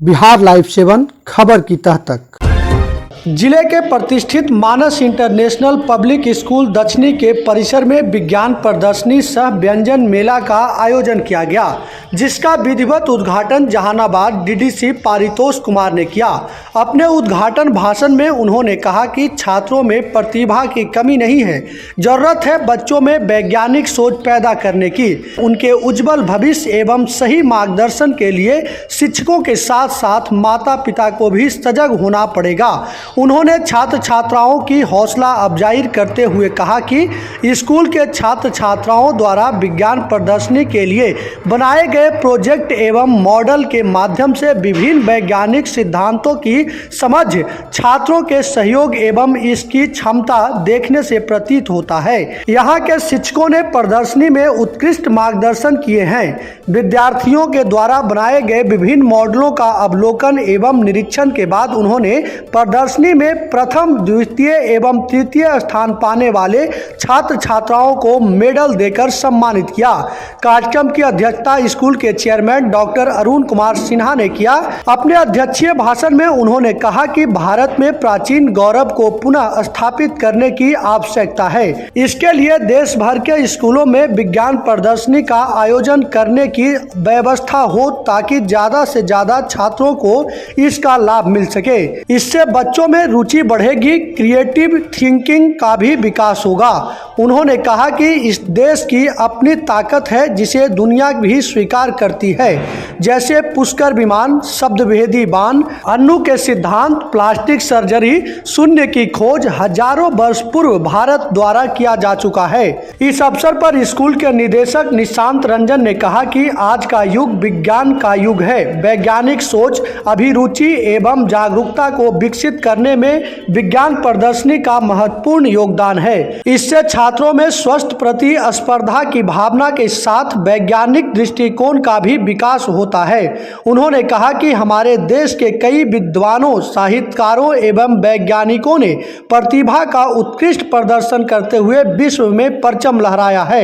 Bihar live 7 खबर की तह तक। जिले के प्रतिष्ठित मानस इंटरनेशनल पब्लिक स्कूल दक्षिणी के परिसर में विज्ञान प्रदर्शनी सह व्यंजन मेला का आयोजन किया गया, जिसका विधिवत उद्घाटन जहानाबाद डीडीसी पारितोष कुमार ने किया। अपने उद्घाटन भाषण में उन्होंने कहा कि छात्रों में प्रतिभा की कमी नहीं है, जरूरत है बच्चों में वैज्ञानिक सोच पैदा करने की। उनके उज्जवल भविष्य एवं सही मार्गदर्शन के लिए शिक्षकों के साथ साथ माता पिता को भी सजग होना पड़ेगा। उन्होंने छात्र छात्राओं की हौसला अफजाई करते हुए कहा कि स्कूल के छात्र छात्राओं द्वारा विज्ञान प्रदर्शनी के लिए बनाए गए प्रोजेक्ट एवं मॉडल के माध्यम से विभिन्न वैज्ञानिक सिद्धांतों की समझ छात्रों के सहयोग एवं इसकी क्षमता देखने से प्रतीत होता है। यहाँ के शिक्षकों ने प्रदर्शनी में उत्कृष्ट मार्गदर्शन किए हैं। विद्यार्थियों के द्वारा बनाए गए विभिन्न मॉडलों का अवलोकन एवं निरीक्षण के बाद उन्होंने प्रदर्शनी में प्रथम, द्वितीय एवं तृतीय स्थान पाने वाले छात्र छात्राओं को मेडल देकर सम्मानित किया। कार्यक्रम की अध्यक्षता स्कूल के चेयरमैन डॉक्टर अरुण कुमार सिन्हा ने किया। अपने अध्यक्षीय भाषण में उन्होंने कहा कि भारत में प्राचीन गौरव को पुनः स्थापित करने की आवश्यकता है। इसके लिए देश भर के स्कूलों में विज्ञान प्रदर्शनी का आयोजन करने की व्यवस्था हो ताकि ज्यादा से ज्यादा छात्रों को इसका लाभ मिल सके। इससे बच्चों में रुचि बढ़ेगी, क्रिएटिव थिंकिंग का भी विकास होगा। उन्होंने कहा कि इस देश की अपनी ताकत है जिसे दुनिया भी स्वीकार करती है, जैसे पुष्कर विमान, शब्दभेदी बाण, अन्नू के सिद्धांत, प्लास्टिक सर्जरी, शून्य की खोज हजारों वर्ष पूर्व भारत द्वारा किया जा चुका है। इस अवसर पर स्कूल के निदेशक निशांत रंजन ने कहा कि आज का युग विज्ञान का युग है। वैज्ञानिक सोच, अभिरुचि एवं जागरूकता को विकसित करने में विज्ञान प्रदर्शनी का महत्वपूर्ण योगदान है। इससे छात्रों में स्वस्थ प्रतिस्पर्धा की भावना के साथ वैज्ञानिक दृष्टिकोण का भी विकास होता है। उन्होंने कहा कि हमारे देश के कई विद्वानों, साहित्यकारों एवं वैज्ञानिकों ने प्रतिभा का उत्कृष्ट प्रदर्शन करते हुए विश्व में परचम लहराया है।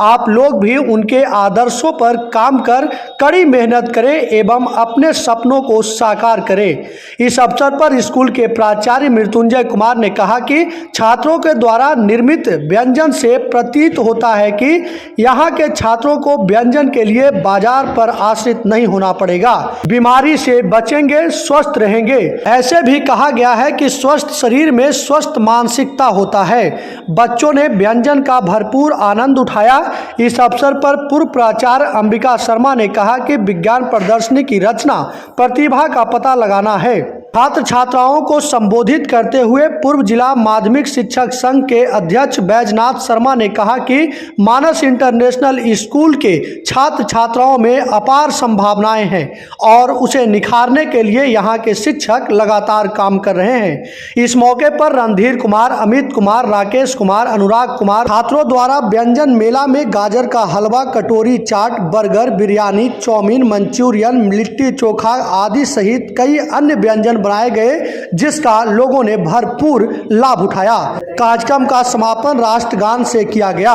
आप लोग भी उनके आदर्शों पर काम कर कड़ी मेहनत करें एवं अपने सपनों को साकार करें। इस अवसर पर स्कूल के प्राचार्य मृत्युंजय कुमार ने कहा कि छात्रों के द्वारा निर्मित व्यंजन से प्रतीत होता है कि यहाँ के छात्रों को व्यंजन के लिए बाजार पर आश्रित नहीं होना पड़ेगा। बीमारी से बचेंगे, स्वस्थ रहेंगे। ऐसे भी कहा गया है कि स्वस्थ शरीर में स्वस्थ मानसिकता होता है। बच्चों ने व्यंजन का भरपूर आनंद उठाया। इस अवसर पर पूर्व प्राचार्य अंबिका शर्मा ने कहा कि विज्ञान प्रदर्शनी की रचना प्रतिभा का पता लगाना है। छात्र छात्राओं को संबोधित करते हुए पूर्व जिला माध्यमिक शिक्षक संघ के अध्यक्ष बैजनाथ शर्मा ने कहा कि मानस इंटरनेशनल स्कूल के छात्र छात्राओं में अपार संभावनाएं हैं और उसे निखारने के लिए यहाँ के शिक्षक लगातार काम कर रहे हैं। इस मौके पर रणधीर कुमार, अमित कुमार, राकेश कुमार, अनुराग कुमार छात्रों द्वारा व्यंजन मेला में गाजर का हलवा, कटोरी चाट, बर्गर, बिरयानी, चाउमीन, मंचूरियन, लिट्टी चोखा आदि सहित कई अन्य व्यंजन बनाए गए, जिसका लोगों ने भरपूर लाभ उठाया। कार्यक्रम का समापन राष्ट्रगान से किया गया।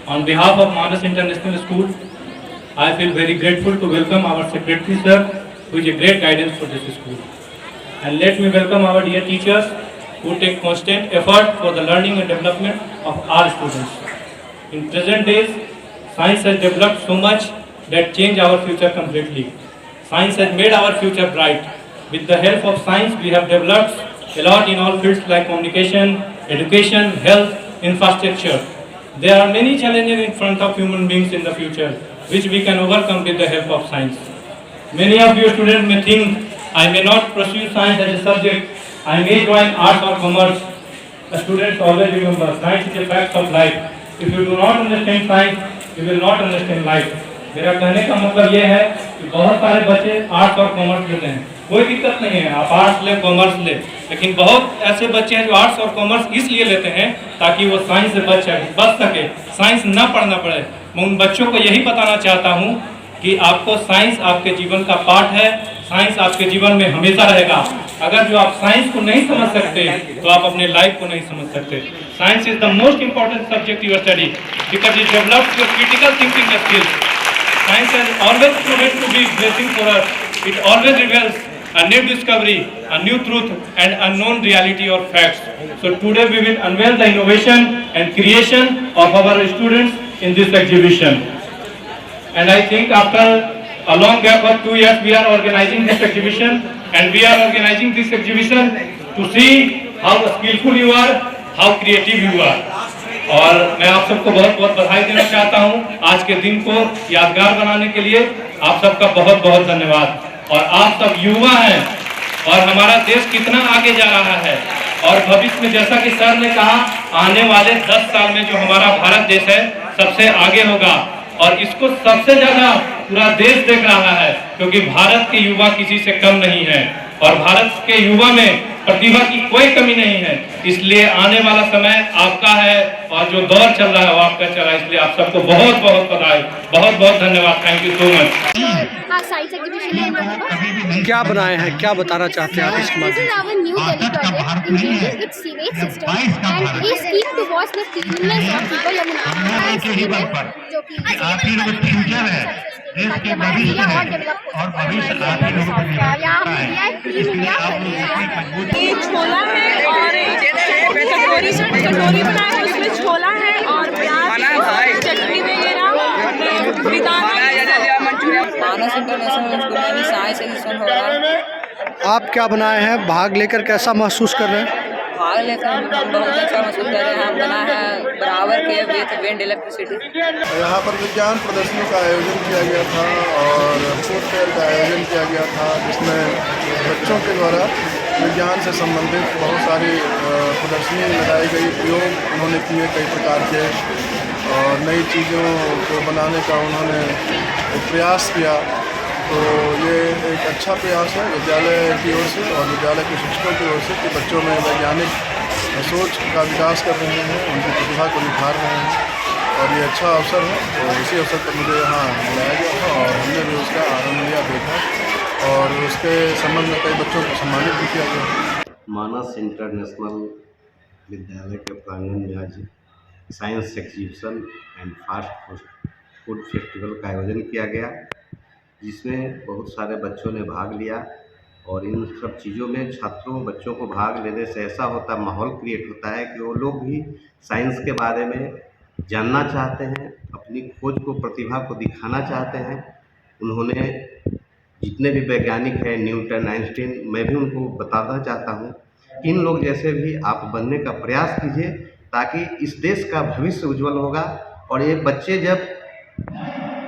On behalf of Manas International School, I feel very grateful to welcome our secretary sir, who is a great guidance for this school. And let me welcome our dear teachers who take constant effort for the learning and development of our students. In present days, science has developed so much that changed our future completely. Science has made our future bright. With the help of science, we have developed a lot in all fields like communication, education, health, infrastructure. There are many challenges in front of human beings in the future, which we can overcome with the help of science. Many of you students may think, I may not pursue science as a subject, I may join arts or commerce. The students always remember, science is a fact of life. If you do not understand science, you will not understand life. मेरा कहने का मतलब ये है कि बहुत सारे बच्चे आर्ट्स और कॉमर्स लेते हैं, कोई दिक्कत नहीं है, आप आर्ट्स ले, कॉमर्स ले, लेकिन बहुत ऐसे बच्चे हैं जो आर्ट्स और कॉमर्स इसलिए लेते हैं ताकि वो साइंस से बच सके, साइंस न पढ़ना पड़े। मैं उन बच्चों को यही बताना चाहता हूँ कि आपको साइंस आपके जीवन का पार्ट है, साइंस आपके जीवन में हमेशा रहेगा। अगर जो आप साइंस को नहीं समझ सकते तो आप अपने लाइफ को नहीं समझ सकते। Science is the most important subject you study because it develops your critical thinking skills. Science has always proven to be blessing for us. It always reveals a new discovery, a new truth, and unknown reality or facts. So today we will unveil the innovation and creation of our students in this exhibition. And I think after a long gap of 2 years, we are organizing this exhibition, and we are organizing this exhibition to see how skillful you are, how creative you are. और मैं आप सबको बहुत बहुत बधाई देना चाहता हूं आज के दिन को यादगार बनाने के लिए। आप सबका बहुत बहुत धन्यवाद। और आप सब युवा हैं और हमारा देश कितना आगे जा रहा है और भविष्य में जैसा कि सर ने कहा आने वाले 10 साल में जो हमारा भारत देश है सबसे आगे होगा और इसको सबसे ज्यादा पूरा देश देख रहा है क्योंकि भारत के युवा किसी से कम नहीं है और भारत के युवा में प्रतिभा की कोई कमी नहीं है। इसलिए आने वाला समय आपका है और जो दौर चल रहा है वो आपका चल रहा है। इसलिए आप सबको बहुत बहुत बधाई, बहुत बहुत धन्यवाद। Thank you so much. Science exhibition है। क्या बनाए हैं, क्या बताना चाहते हैं आप इसके This is our new Delhi project in building its sewage system and is keen to watch the cleanliness of people Yamuna जो कि ताकि हमारा इंडिया और डेवलप हो सके। यहाँ हमने दिया है क्लीन इंडिया। ये छोला है और कटोरी बनाए हैं, उसमें छोला है और प्याज चटनी वगैरह मानस इंटरनेशनल स्कूल में साइंस एग्जीबिशन हो रहा है। आप क्या बनाए हैं, भाग लेकर कैसा महसूस कर रहे हैं? भाग लेकर हम बहुत अच्छा महसूस कर रहे हैं। हम बना है बराबर के विथ विंड इलेक्ट्रिसिटी। यहाँ पर विज्ञान प्रदर्शनी का आयोजन किया गया था और फूड फेयर का आयोजन किया गया था जिसमें बच्चों के द्वारा विज्ञान से संबंधित बहुत सारी प्रदर्शनी लगाई गई, प्रयोग उन्होंने किए कई प्रकार के और नई चीज़ों को बनाने का उन्होंने एक प्रयास किया। तो ये एक अच्छा प्रयास है विद्यालय की ओर से और विद्यालय के शिक्षकों की ओर से कि बच्चों में वैज्ञानिक सोच का विकास कर रहे हैं, उनकी प्रतिभा को निखार रहे हैं और ये अच्छा अवसर है। तो इसी अवसर पर मुझे यहाँ बुलाया गया था और हमने भी उसका आनंद लिया, देखा और उसके संबंध में कई बच्चों को सम्मानित भी किया गया। मानस इंटरनेशनल विद्यालय के प्रांगण में आज science exhibition and fast food festival का आयोजन किया गया जिसमें बहुत सारे बच्चों ने भाग लिया और इन सब चीज़ों में छात्रों बच्चों को भाग लेने से ऐसा होता माहौल क्रिएट होता है कि वो लोग भी साइंस के बारे में जानना चाहते हैं, अपनी खोज को प्रतिभा को दिखाना चाहते हैं। उन्होंने जितने भी वैज्ञानिक हैं न्यूटन, आइंस्टीन, मैं भी उनको बताना चाहता हूँ इन लोग जैसे भी आप बनने का प्रयास कीजिए ताकि इस देश का भविष्य उज्जवल होगा और ये बच्चे जब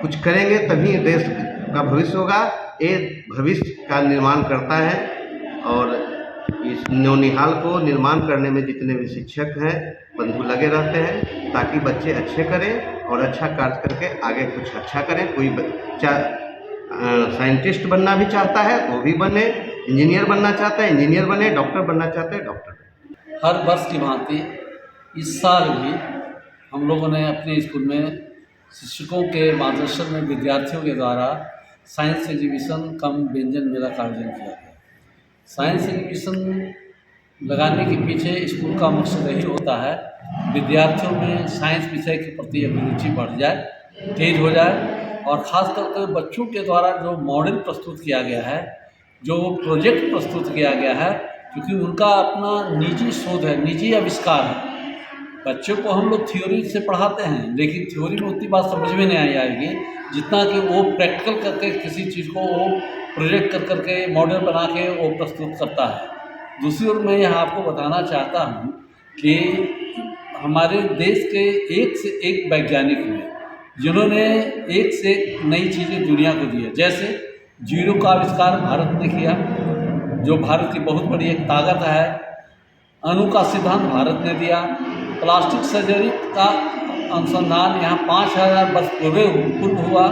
कुछ करेंगे तभी देश का भविष्य होगा। ये भविष्य का निर्माण करता है और इस नौनिहाल को निर्माण करने में जितने भी शिक्षक हैं बंधु लगे रहते हैं ताकि बच्चे अच्छे करें और अच्छा कार्य करके आगे कुछ अच्छा करें। कोई बच्चा साइंटिस्ट बनना भी चाहता है वो भी बने, इंजीनियर बनना चाहता है इंजीनियर बने, डॉक्टर बनना चाहते हैं डॉक्टर। हर वर्ष की भांति इस साल भी हम लोगों ने अपने स्कूल में शिक्षकों के मार्गदर्शन में विद्यार्थियों के द्वारा साइंस एग्जीबिशन कम व्यंजन मेला का आयोजन किया गया। साइंस एग्जीबिशन लगाने के पीछे स्कूल का मकसद यही होता है विद्यार्थियों में साइंस विषय के प्रति अभिरुचि बढ़ जाए, तेज हो जाए और ख़ास करके बच्चों के द्वारा जो मॉडल प्रस्तुत किया गया है, जो प्रोजेक्ट प्रस्तुत किया गया है, क्योंकि उनका अपना निजी शोध है, निजी आविष्कार है। बच्चों को हम लोग थ्योरी से पढ़ाते हैं लेकिन थ्योरी में उतनी बात समझ में नहीं आएगी जितना कि वो प्रैक्टिकल करके किसी चीज़ को वो प्रोजेक्ट कर करके मॉडल बना के वो प्रस्तुत करता है। दूसरी ओर मैं यहाँ आपको बताना चाहता हूँ कि हमारे देश के एक से एक वैज्ञानिक हैं जिन्होंने एक से एक नई चीज़ें दुनिया को दी है। जैसे जीरो का आविष्कार भारत ने किया जो भारत की बहुत बड़ी एक ताकत है। अणु का सिद्धांत भारत ने दिया। प्लास्टिक सर्जरी का अनुसंधान यहाँ 5000 वर्ष पूर्व हुआ।